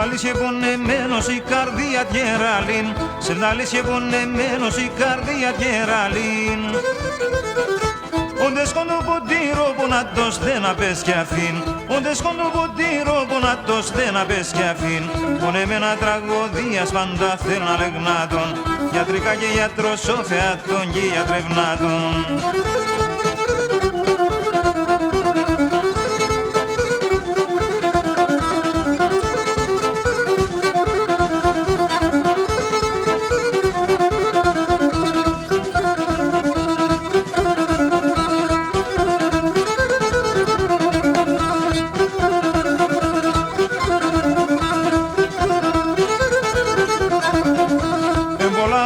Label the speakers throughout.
Speaker 1: Σεβδάλης και πονεμένος η καρδία γεραλήν, Σεβδάλης και πονεμένος η καρδία γεραλήν. Όντες κοντό ποτήρο πονάτος δεν απες κι αφήν, Όντες κοντό ποτήρο πονάτος δεν απες κι αφήν. Πονεμένα τραγωδίας πάντα θέλουν αλεγνάτων, γιατρικά και γιατροσόφεατων και γιατρευνάτων.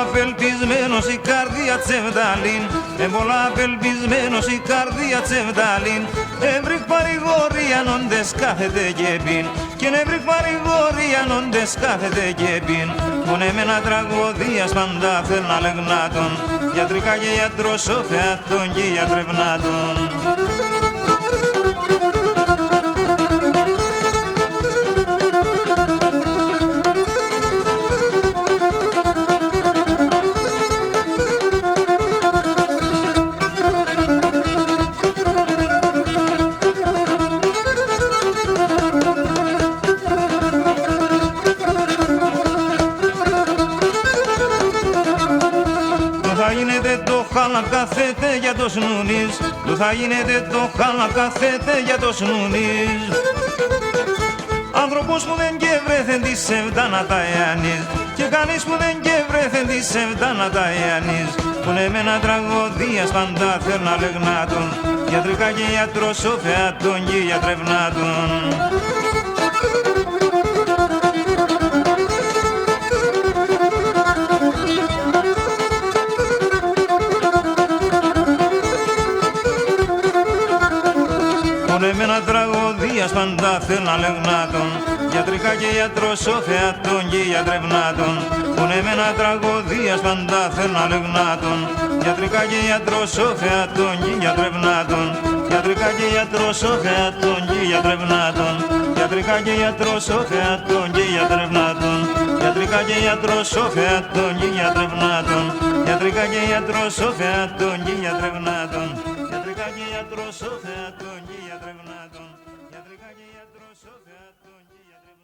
Speaker 1: Απελπισμένος η καρδία τσεβδαλήν, πολλά απελπισμένος η καρδία τσεβδαλήν. Εύρικ παρηγορία νόντες κάθεται και πιν, και εύρικ παρηγορία νόντες κάθεται και πιν. Πονεμένα τραγωδίας πάντα θέλουν αλεγνάτων, γιατρικά και γιατροσόφεατων και γιατρευνάτων. Θα γίνεται το χάλα κάθεται για το σνούνις, θα γίνεται το χάλα κάθεται για το σνούνις. Άνθρωπος που δεν και βρέθεν τη σεβδά να τα εάνεις, και κανείς που δεν και βρέθεν τη σεβδά να τα εάνεις. Πονεμένα τραγωδίας πάντα θέλουν αλεγνάτων, γιατρικά και γιατροσόφεατων και γιατρευνάτων. Πονεμένα τραγωδίας πάντα θέλουν αλεγνάτων, γιατρικά και γιατροσόφεατων και γιατρευνάτων. Πονεμένα τραγωδίας πάντα θέλουν αλεγνάτων, γιατρικά και γιατροσόφεατων και γιατρευνάτων. Γιατρικά και γιατροσόφεατων και γιατρευνάτων. Γιατρικά και γιατροσόφεατων και γιατρευνάτων. Γιατρικά και γιατροσόφεατων και γιατρευνάτων. Γιατρικά και γιατροσόφεατων και γιατρευνάτων. Γιατρικά και γιατροσόφεατων και γιατρευνάτων. Γιατρικά και γιατροσόφεατων και γιατρευνάτων.